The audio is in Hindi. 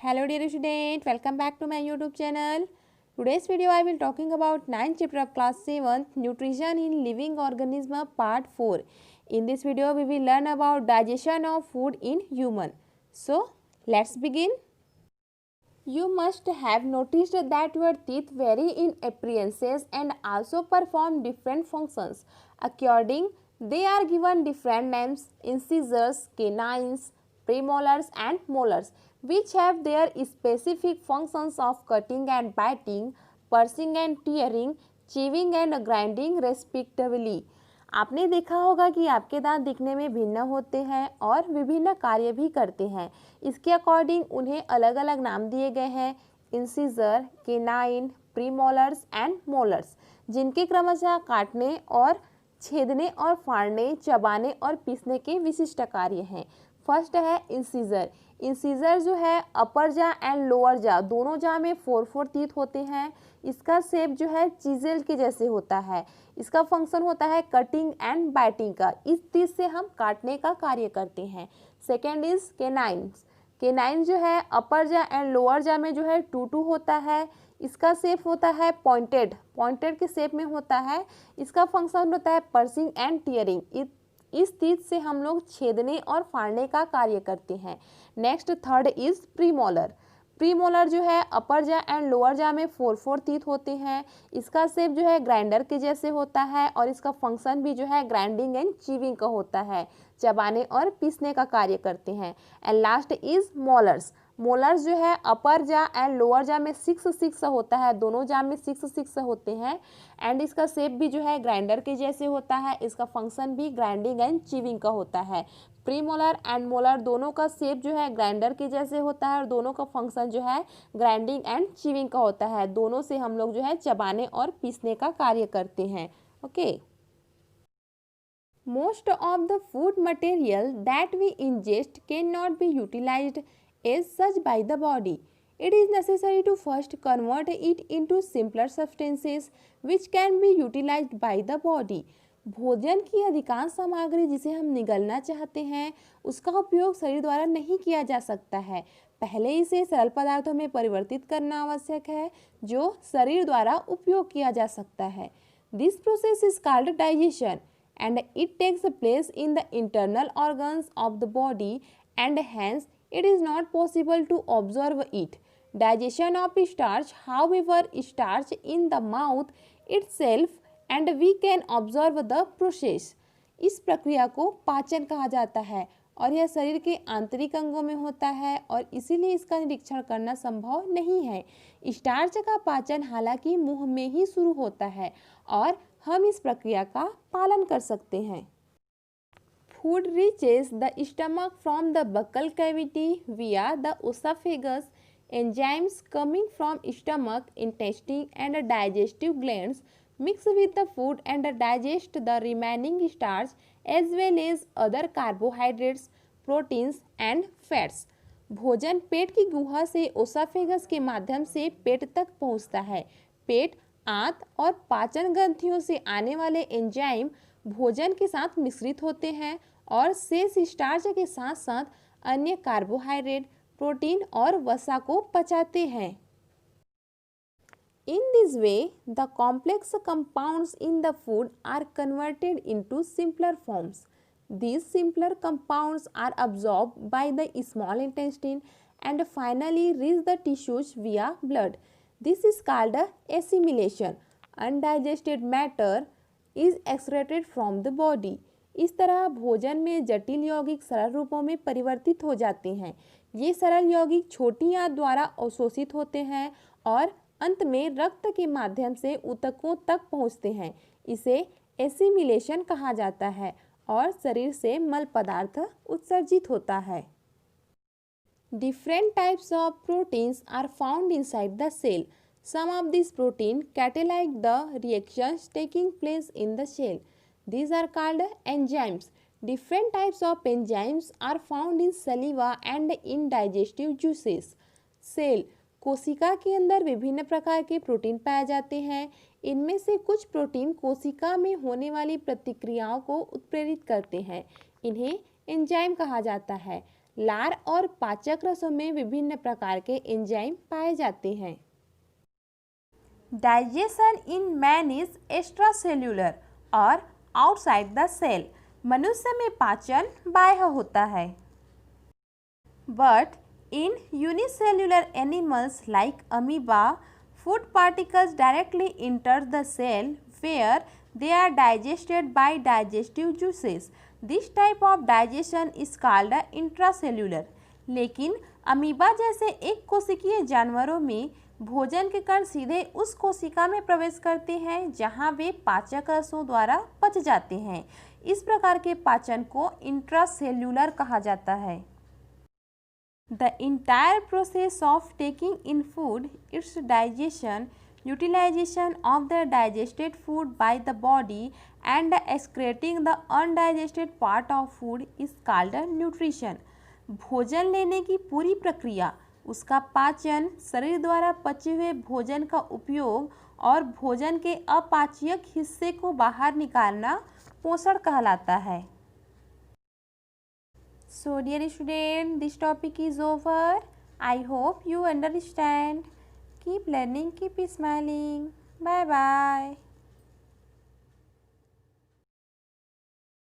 Hello dear student, welcome back to my YouTube channel. Today's video I will talking about 9th chapter of class 7th Nutrition in Living Organism part 4. In this video we will learn about digestion of food in human. So let's begin. You must have noticed that your teeth vary in appearances and also perform different functions. According, they are given different names: incisors, canines, premolars and molars, which have their specific functions of cutting and biting, pursing and tearing, chewing and grinding respectively. आपने देखा होगा कि आपके दांत दिखने में भिन्न होते हैं और विभिन्न कार्य भी करते हैं। इसके अकॉर्डिंग उन्हें अलग अलग नाम दिए गए हैं: incisor, canine, premolars and molars, जिनके क्रमशः काटने और छेदने और फाड़ने, चबाने और पीसने के विशिष्ट कार्य हैं। फर्स्ट है इंसिजर। इंसिजर जो है अपर जा एंड लोअर जा, दोनों जा में 4 टीथ होते हैं। इसका शेप जो है चीजेल के जैसे होता है। इसका फंक्शन होता है कटिंग एंड बाइटिंग का। इस टीथ से हम काटने का कार्य करते हैं। Second is केनाइन्स। केनाइन जो है अपर जा एंड लोअर जा में जो है 2 होता है। इसका शेप होता है पॉइंटेड के शेप में होता है। इसका फंक्शन होता है पर्सिंग एंड टीयरिंग। इस टीथ से हम लोग छेदने और फाड़ने का कार्य करते हैं। Next third is premolar. Premolar जो है अपर जा एंड लोअर जा में 4 टीथ होते हैं। इसका शेप जो है ग्राइंडर के जैसे होता है और इसका फंक्शन भी जो है ग्राइंडिंग एंड चीविंग का होता है, चबाने और पीसने का कार्य करते हैं। And last is molars. Molars जो है अपर जा एंड लोअर जा में 6 होता है, दोनों जा में 6 होते हैं। एंड इसका शेप भी जो है ग्राइंडर के जैसे होता है। इसका फंक्शन भी ग्राइंडिंग एंड चीविंग का होता है। प्रीमोलर एंड मोलर दोनों का शेप जो है ग्राइंडर के जैसे होता है और दोनों का फंक्शन जो है ग्राइंडिंग एंड चीविंग का होता है। दोनों से हम लोग जो है चबाने और पीसने का कार्य करते हैं। Okay. Most of the food material that we ingest cannot be utilized as such by the body. It is necessary to first convert it into simpler substances which can be utilized by the body. भोजन की अधिकांश सामग्री जिसे हम निगलना चाहते हैं उसका उपयोग शरीर द्वारा नहीं किया जा सकता है। पहले इसे सरल पदार्थों में परिवर्तित करना आवश्यक है जो शरीर द्वारा उपयोग किया जा सकता है। This process is called digestion and it takes place in the internal organs of the body and hence it is not possible to observe it. Digestion of starch, however, starch in the mouth itself and we can observe the process. इस प्रक्रिया को पाचन कहा जाता है और यह शरीर के आंतरिक अंगों में होता है और इसीलिए इसका निरीक्षण करना संभव नहीं है। स्टार्च का पाचन हालांकि मुंह में ही शुरू होता है और हम इस प्रक्रिया का पालन कर सकते हैं। Food reaches the stomach from the buccal cavity via the oesophagus. Enzymes coming from stomach, intestine and digestive glands mix with the food and digest the remaining starch as well as other carbohydrates, proteins and fats. भोजन पेट की गुहा से ओसाफेगस के माध्यम से पेट तक पहुंचता है। पेट, आंत और पाचन ग्रंथियों से आने वाले एंजाइम भोजन के साथ मिश्रित होते हैं और शेष स्टार्च के साथ साथ अन्य कार्बोहाइड्रेट, प्रोटीन और वसा को पचाते हैं। In this way, the complex compounds in the food are converted into simpler forms. These simpler compounds are absorbed by the small intestine and finally reach the tissues via blood. This is called assimilation. Undigested matter is excreted from the body. इस तरह भोजन में जटिल यौगिक सरल रूपों में परिवर्तित हो जाते हैं। ये सरल यौगिक छोटी आंत द्वारा अवशोषित होते हैं और अंत में रक्त के माध्यम से ऊतकों तक पहुंचते हैं। इसे एसिमिलेशन कहा जाता है और शरीर से मल पदार्थ उत्सर्जित होता है। Different types of proteins are found inside the cell. Some of this protein catalyse the reactions taking place in the cell. These are called enzymes. Different types of enzymes are found in saliva and in digestive juices. Cell, कोशिका के अंदर विभिन्न प्रकार के प्रोटीन पाए जाते हैं। इनमें से कुछ प्रोटीन कोशिका में होने वाली प्रतिक्रियाओं को उत्प्रेरित करते हैं। इन्हें एंजाइम कहा जाता है। लार और पाचक रसों में विभिन्न प्रकार के एंजाइम पाए जाते हैं। Digestion in man is extracellular और आउटसाइड द सेल। मनुष्य में पाचन बाह्य होता है। But in unicellular animals like amoeba, food particles directly enter the cell where they are digested by digestive juices. This type of digestion is called intracellular. लेकिन अमीबा जैसे एक कोशिकीय जानवरों में भोजन के कण सीधे उस कोशिका में प्रवेश करते हैं जहां वे पाचक रसों द्वारा पच जाते हैं। इस प्रकार के पाचन को इंट्रासेल्युलर कहा जाता है। The entire process of taking in food, its digestion, utilization of the digested food by the body and excreting the undigested part of food is called nutrition. भोजन लेने की पूरी प्रक्रिया, उसका पाचन, शरीर द्वारा पचे हुए भोजन का उपयोग और भोजन के अपाच्यक हिस्से को बाहर निकालना पोषण कहलाता है। So dear student, this topic is over. I hope you understand. Keep learning, keep smiling. Bye bye.